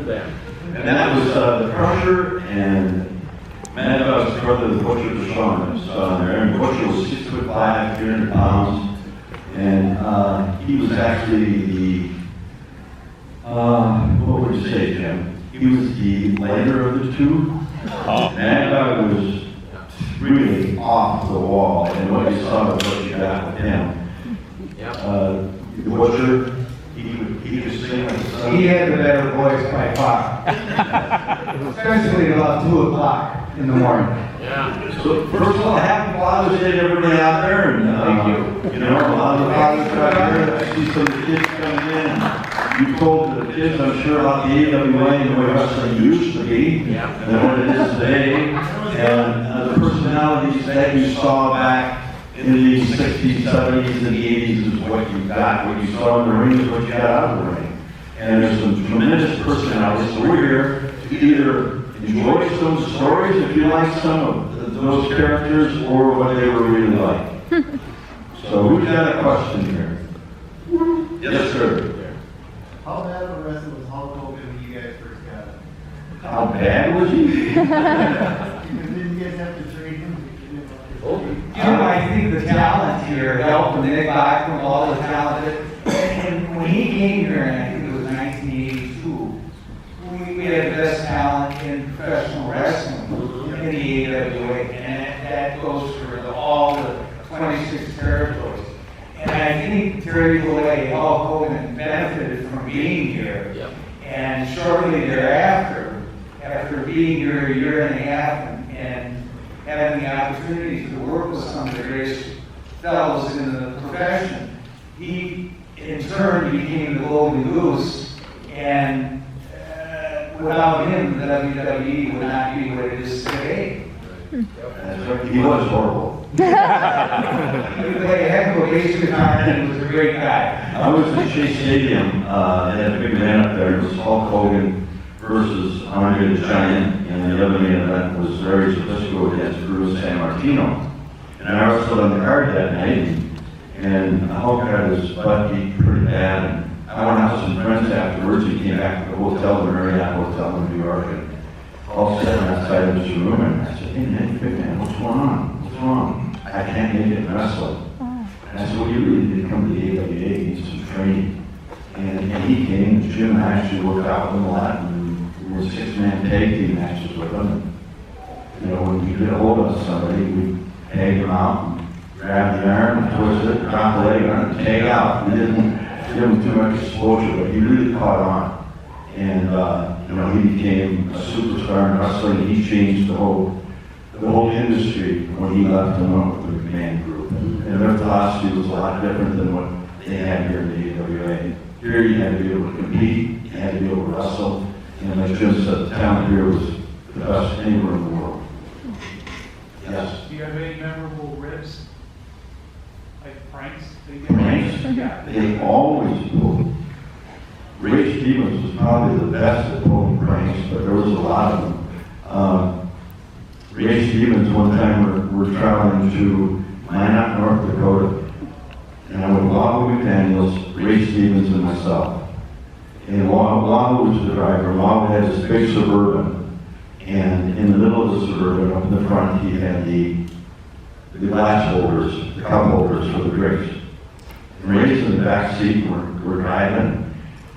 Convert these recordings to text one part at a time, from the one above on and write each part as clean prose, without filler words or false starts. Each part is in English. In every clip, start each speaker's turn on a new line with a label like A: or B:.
A: that?
B: And that was the Crusher and Madbug's brother, the Butcher, the Sean, there. And Butcher was 6'5", 300 pounds. And he was actually the, what would you say, Jim? He was the lighter of the two. Madbug was really off the wall, and what you saw was what you got with him. The Butcher, he could sing like the sun.
C: He had the better voice by far. Especially about 2 o'clock in the morning.
A: Yeah.
B: So first of all, happy Father's Day to everybody out there, and
A: Thank you.
B: You know, a lot of the fathers out there. I see some of the kids coming in. You told the kids, I'm sure, about the AWA and the way wrestling used to be, and what it is today, and the personalities that you saw back in the 60s, 70s, and the 80s is what you got. What you saw in the ring is what you got out of the ring. And there's some tremendous personalities. So we're here to either enjoy some stories, if you like some of those characters, or what they were really like. So who's got a question here? Yes, sir.
D: How bad of a wrestler was Hulk Hogan when you guys first got him?
B: How bad was he?
D: Didn't you guys have to train him?
C: I think the talent here helped him. They got from all the talent. And when he came here, and I think it was 1982, we had the best talent in professional wrestling in the AWA, and that goes for all the 26 territories. And I think Terry Bollea, Hulk Hogan benefited from being here.
A: Yep.
C: And shortly thereafter, after being here a year and a half and having the opportunity to work with some of the greatest fellows in the profession, he in turn became the golden goose. And without him, the WWE would not be what it is today.
B: He was horrible.
C: He played a heck of a bass guitar, and he was a great guy.
B: I was at Shea Stadium, they had a big man up there. It was Hulk Hogan versus Andre the Giant, and the other main event was Larry Zbyszko against Bruce Sammartino. And I wrestled on the card that night, and Hulk had his butt beat pretty bad. And I went out with some friends afterwards. He came back to the hotel, the Marriott Hotel in New York, and all sitting outside of his room, and I said, "Hey man, big man, what's going on? What's wrong? I can't make it in wrestling." And I said, "Well, you really need to come to the AWA, you need some training." And he came, and Jim and I actually worked out with him a lot, and we were 6-man tag team matches with him. You know, when we get a hold of somebody, we tag them out, and grab the arm, twist it, drop the leg on it, and tag out. We didn't give him too much exposure, but he really caught on. And you know, he became a superstar in wrestling. He changed the whole industry when he left and went with the McMahon group. And their philosophy was a lot different than what they had here in the AWA. Here you had to be able to compete, you had to be able to wrestle, and like Jim said, the talent here was the best anywhere in the world. Yes?
E: Do you have any memorable ribs? Like pranks?
B: Pranks?
E: Yeah.
B: They always pulled. Ray Stevens was probably the best at pulling pranks, but there was a lot of them. Ray Stevens, one time we're traveling to Minot, North Dakota, and I went Wahoo McDaniels, Ray Stevens, and myself. And Wahoo was the driver. Wahoo had this big Suburban, and in the middle of the Suburban, up in the front, he had the glass holders, the cup holders for the drinks. And Ray's in the back seat, and we're driving.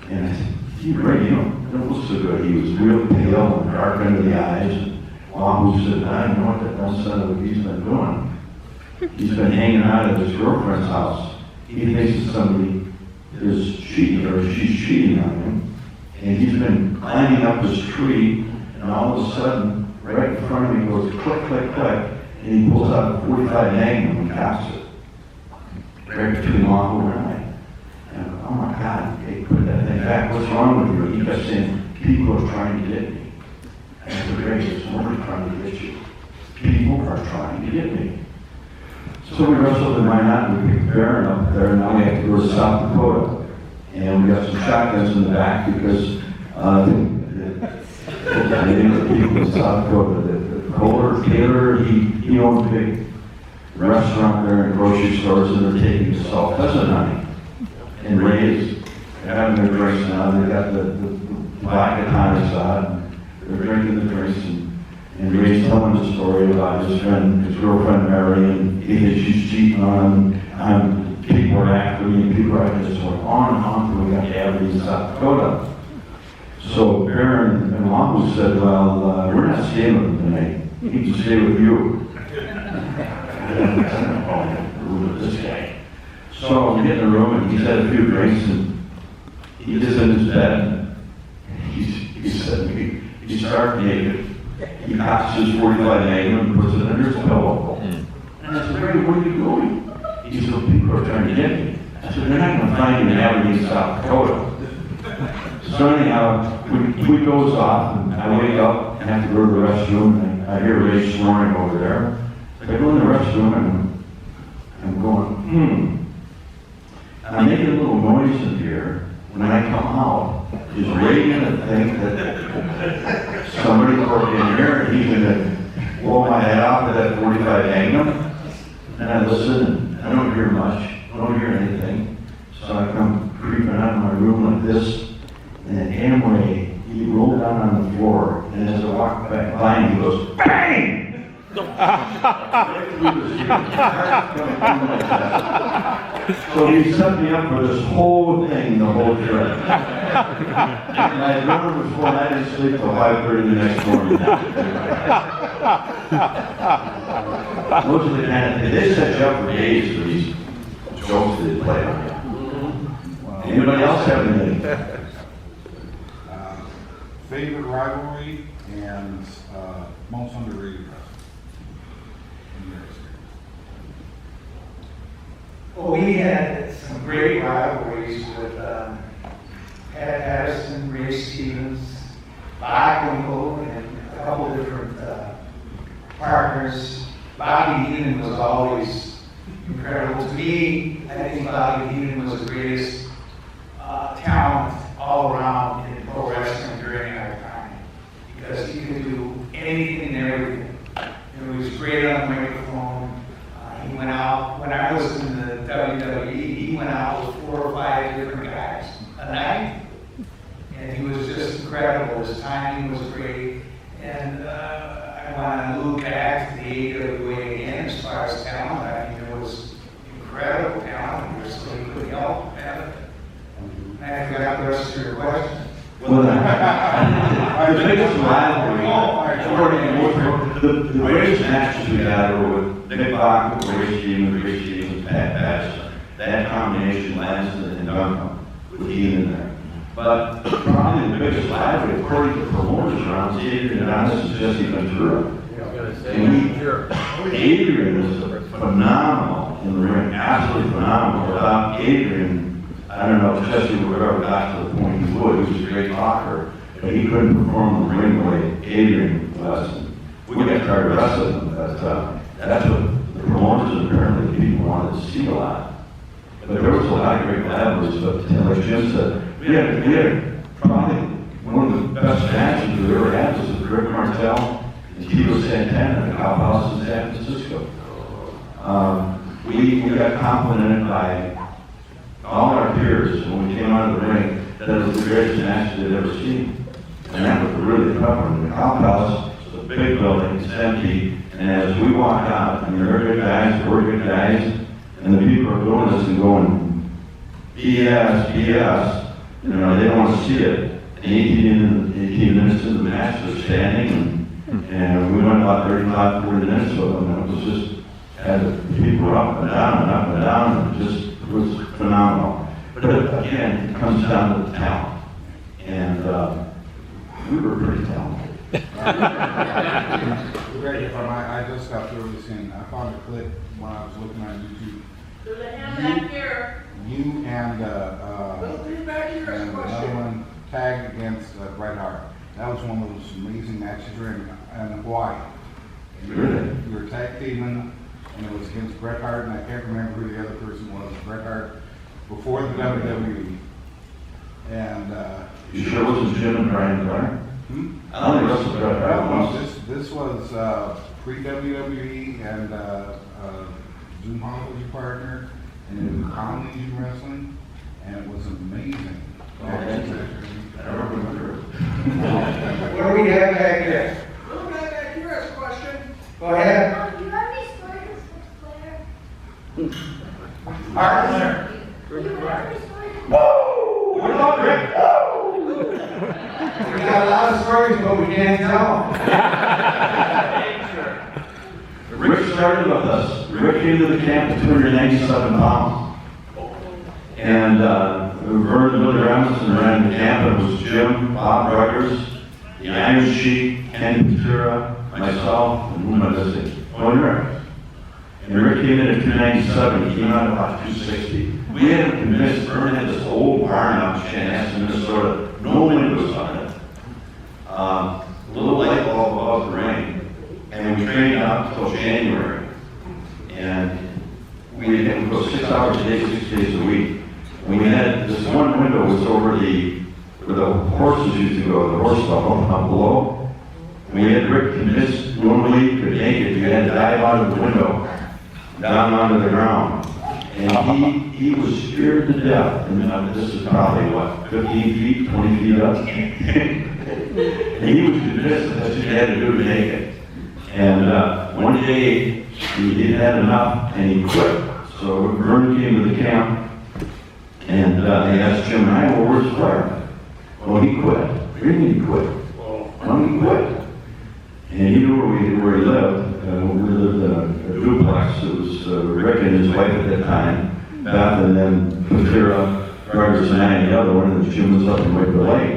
B: And I said, "Gee, Ray, you know, it was so good." He was real pale and dark under the eyes. And Wahoo said, "I don't know what that dumb son of a he's been doing. He's been hanging out at his girlfriend's house. He thinks that somebody is cheating or she's cheating on him. And he's been climbing up this tree, and all of a sudden, right in front of me goes click, click, click, and he pulls out a 45 Magnum and cocks it. Right between Wahoo and I. And, oh my God, hey, put that thing back. What's wrong with you?" And he kept saying, "People are trying to get me." I said, "Greg, it's nobody trying to get you. People are trying to get me." So we wrestled in Minot, we picked Baron up there, and now we have to go to South Dakota. And we got some shotguns in the back because the people in South Dakota, the Kohler, Taylor, he owned a big restaurant there and grocery stores, and they're taking us all cousin honey. And Ray is having their drinks now. They got the vodka tonics out, and they're drinking the drinks, and Ray's telling the story about his girlfriend Mary, and she's cheating on people are after me, and people are after this, on and on till we got to Aberdeen, South Dakota. So Baron and Longo said, well, we're not staying with him tonight. He can stay with you. This guy. So we get in the room and he's had a few drinks and he's just in his bed. He said, he started naked. He cocks his 45 Magnum and puts it under his pillow. And I said, Ray, what are you doing? He said, people are trying to get me. I said, they're not going to find you in Aberdeen, South Dakota. So anyhow, we goes off and I wake up and have to go to the restroom and I hear Ray snoring over there. So I go in the restroom and I'm going, And I'm making a little noise in here. When I come out, is Ray going to think that somebody broke in here and he's going to blow my head off with that 45 Magnum? And I listen and I don't hear much. I don't hear anything. So I come creeping out of my room like this. And then Amway, he rolled down on the floor. And as I walked back by him, he goes, bang! So he set me up for this whole thing, the whole trip. And I remember before I didn't sleep till 5:30 the next morning. Those are the kind of things, they set you up for days for these jokes that they play on you. Anybody else have anything?
A: Favorite rivalry and most underrated wrestler in your experience?
C: Well, we had some great rivalries with Pat Patterson, Ray Stevens, Bob Winkle, and a couple different partners. Bobby Heenan was always incredible. To me, I think Bobby Heenan was the greatest talent all around in pro wrestling during our time, because he could do anything and everything. And he was great on the microphone. He went out, when I was in the WWE, he went out with 4 or 5 different guys a night. And he was just incredible. His timing was great. And I want to look back to the AWA again as far as talent. I mean, there was incredible talent. He could help. I forgot the rest of your question.
B: Well, the biggest rivalry, the greatest matches we had were with Nick Bach, Ray Stevens, Pat Patterson. That combination Lanston and Duncan with Heenan there. But probably the biggest rivalry, according to promoters around, is Adrian Adonis and Jesse Ventura. Adrian was phenomenal in the ring, absolutely phenomenal. Without Adrian, I don't know if Jesse would ever got to the point he would. He was a great talker, but he couldn't perform in the ring the way Adrian was. We got tired of wrestling him, but that's what the promoters apparently people wanted to see a lot. But there was a lot of great rivalries, but like Jim said, we had probably one of the best matches we ever had was with Rick Martel and Tito Santana at the Cow House in San Francisco. We got complimented by all our peers when we came out of the ring that it was the greatest match they'd ever seen. And that was a really tough one. The Cow House was a big building, it's empty, and as we walked out, I mean, they're good guys, we're good guys, and the people are doing this and going, BS, BS, you know, they don't want to see it. And 18 minutes into the match, they're standing, and we went about 35, 40 minutes with them, and it was just, as the people were up and down and up and down, and it was phenomenal. But again, it comes down to the talent. And we were pretty talented.
A: Greg, if I just got through this in, I found a clip when I was looking on YouTube.
F: There's a hand back here.
A: You and another one tagged against Bret Hart. That was one of those amazing matches you were in Hawaii.
B: Really?
A: You were tag teaming, and it was against Bret Hart, and I can't remember who the other person was. Bret Hart before the WWE. And
B: You sure it wasn't Jim and Brian Clark? I don't think that's what Bret Hart was.
A: this was pre-WWE, and Zoom Hall was your partner, and it was Conley Wrestling, and it was amazing.
B: I don't remember.
C: What do we have back there?
E: Little guy back here has a question.
C: Go ahead.
G: Do you have any stories with Claire?
C: Partner.
G: Do you have any stories?
C: What about Rick? We got a lot of stories, but we can't tell them.
B: Rick started with us. Rick came to the camp at 297 pounds. And Vernon and Billy Robinson ran the camp. It was Jim, Bob Ruggers, the Iron Sheik, Kenny Ventura, myself, and who am I missing? Oh, Rick. And Rick came in at 297. He came out about 260. We had him convinced. Vernon had this old barn out in Chanhassen, Minnesota. No windows on it. A little light bulb above the rain. And we trained out until January. And we would go 6 hours a day, 6 days a week. And we had this one window was over where the horses used to go, the horse stall up below. And we had Rick convinced normally you could make it, you had to dive out of the window, down onto the ground. And he was scared to death. And this is probably what, 15 feet, 20 feet up? And he was convinced that's what you had to do to make it. And one day he had enough and he quit. So Vernon came to the camp and they asked Jim and I, well, where's Claire? Well, he quit. What do you mean he quit? Well, he quit. And he knew where he lived. We lived in a duplex. It was Rick and his wife at that time, Beth, and then Ventura, Ruggers and I, and the other one, and Jim was up in Wakefield Lake.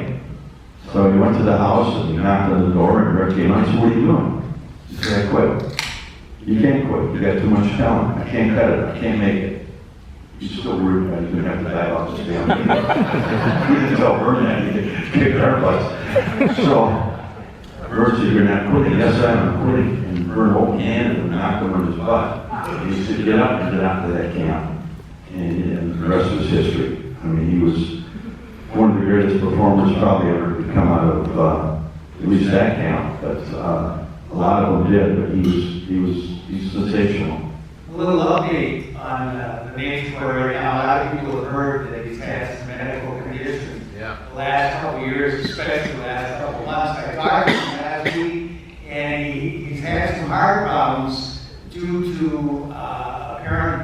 B: So he went to the house and he knocked on the door and Rick came out and said, what are you doing? He said, I quit. You can't quit. You got too much talent. I can't cut it. I can't make it. He's still rude. I didn't have to dive off his family. He didn't tell Vernon that he kicked our butts. So Vern said, you're not quitting. Yes, I'm quitting. And Vern opened hand and knocked him on his butt. And he said, get up and get out to that camp. And the rest was history. I mean, he was one of the greatest performers probably ever to come out of at least that camp. But a lot of them did, but he's sensational.
C: A little update on the main square right now. A lot of people have heard that he's had some medical conditions.
E: Yeah.
C: The last couple of years, especially the last couple of months. I talked to him last week, and he's had some heart problems due to apparent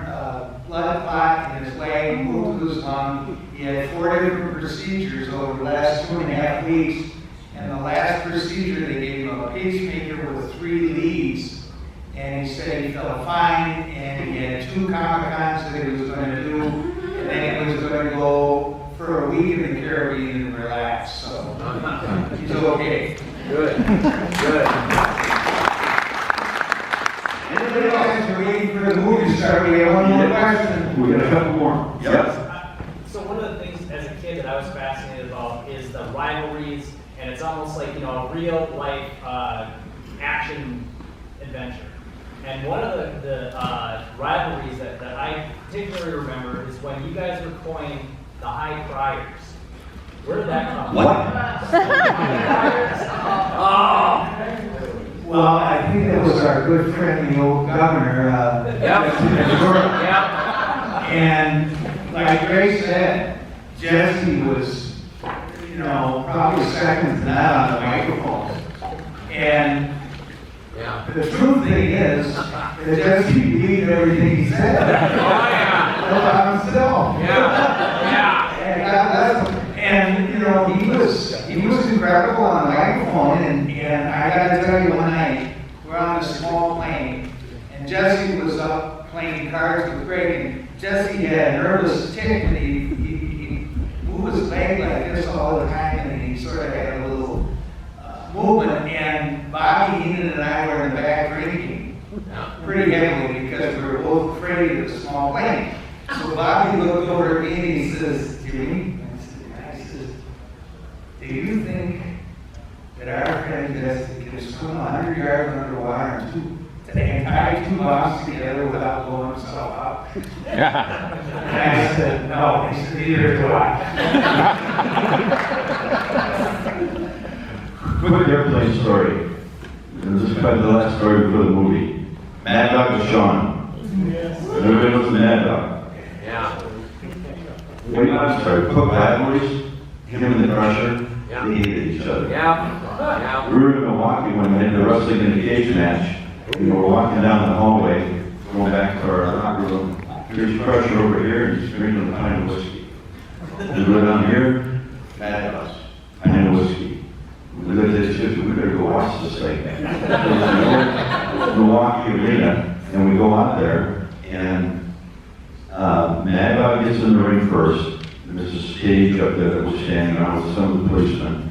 C: blood clot in his leg, moved to his lung. He had 4 different procedures over the last 2.5 weeks. And the last procedure, they gave him a pacemaker with 3 leads. And he said he felt fine, and he had 2 Comic-Cons that he was going to do, and then he was going to go for a week in the Caribbean and relax. So he's okay.
E: Good, good.
C: Anybody else are waiting for the movie to start? We have one more question.
B: We got a couple more. Yep.
H: So one of the things as a kid that I was fascinated about is the rivalries, and it's almost like, you know, a real life action adventure. And one of the rivalries that I particularly remember is when you guys were coining the high criers. Where did that come from?
B: What?
C: Well, I think that was our good friend, the old governor. And like Grace said, Jesse was, you know, probably second to that on the microphone. And the true thing is that Jesse believed everything he said. About himself. And God bless him. And you know, he was incredible on the microphone. And I got to tell you, one night we're on a small plane, and Jesse was up playing cards with Greg. And Jesse had a nervous tick, and he moved his leg like this all the time, and he sort of had a little movement. And Bobby, Heenan, and I were in the back drinking pretty heavily because we were both afraid of the small plane. So Bobby looked over at me and he says, Jimmy, I says, do you think that our friend Jesse can swim 100 yards underwater and tie 2 bombs together without blowing himself up? And I said, no. He said, neither do I.
B: Quick airplane story. And this is probably the last story before the movie. Mad Dog was Sean. Everybody knows the Mad Dog.
E: Yeah.
B: Wait, I'm sorry. Cook rivalries. Him and the Crusher.
E: Yeah.
B: They hated each other.
I: Yeah.
B: We were in Milwaukee when we had the wrestling in a cage match. We were walking down the hallway, going back to our locker room. Here's Crusher over here, and he's drinking a pint of whiskey. We go down here, Mad Dogs, pint of whiskey. We looked at each other, we better go watch this thing. Milwaukee Arena, and we go out there, and Mad Dog gets in the ring first. There's a stage up there that was standing around with some of the policemen.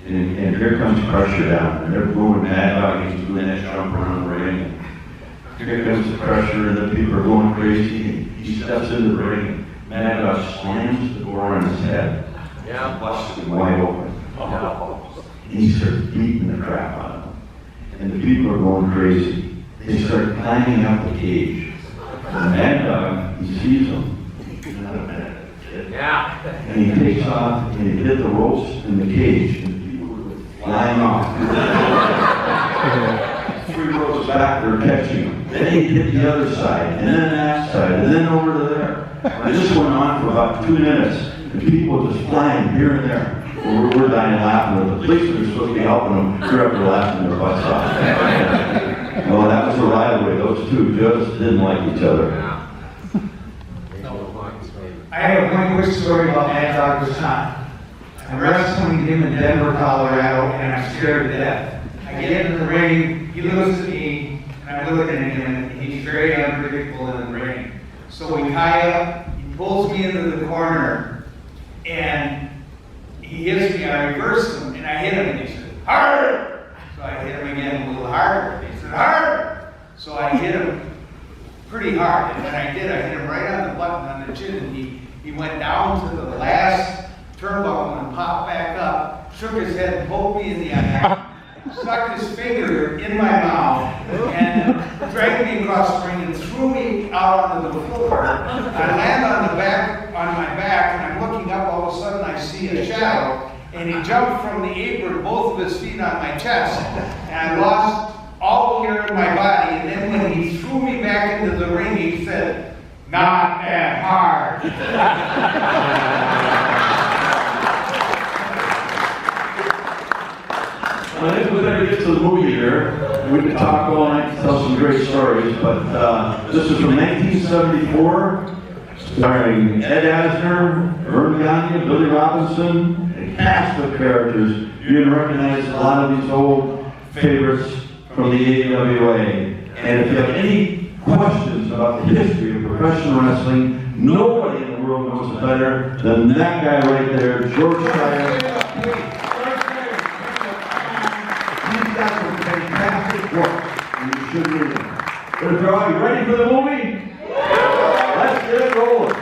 B: And here comes Crusher down, and they're booing Mad Dog, and he's doing that jump around the ring. Here comes the Crusher, and the people are going crazy. He steps into the ring. Mad Dog slams the door on his head.
I: Yeah.
B: Busts him wide open. And he starts beating the crap out of him. And the people are going crazy. They start climbing up the cage. And Mad Dog, he sees them. Not a minute.
I: Yeah.
B: And he takes off and he hit the ropes in the cage. And the people were flying off. 3 rows back, they're catching him. Then he hit the other side, and then that side, and then over to there. And this went on for about 2 minutes. And people just flying here and there. We're dying laughing. The policemen are supposed to be helping them. They're up there laughing their butts off. Well, that was the rivalry. Those two just didn't like each other.
C: I have one quick story about Mad Dog Vasant. I'm wrestling him in Denver, Colorado, and I'm scared to death. I get in the ring, he looks at me, and I'm looking at him, and he's very unpredictable in the ring. So we tie up, he pulls me into the corner, and he hits me, I reverse him, and I hit him, and he said, "Hard!" So I hit him again a little harder. He said, "Hard!" So I hit him pretty hard, and when I did, I hit him right on the button on the chin, and he went down to the last turnbuckle and popped back up, shook his head, and poked me in the eye, stuck his finger in my mouth, and dragged me across the ring and threw me out onto the floor. I land on my back, and I'm looking up, all of a sudden I see a shadow, and he jumped from the apron, both of his feet on my chest, and I lost all the hair in my body, and then when he threw me back into the ring, he said, "Not that hard."
B: I think we better get to the movie here. We could talk all night, tell some great stories, but this is from 1974, starring Ed Asner, Vern Gagne, Billy Robinson, a cast of characters. You can recognize a lot of these old favorites from the AWA. And if you have any questions about the history of professional wrestling, nobody in the world knows it better than that guy right there, George Schreier. He's got some fantastic work, and you should read it. But if you're all ready for the movie, let's get it rolling.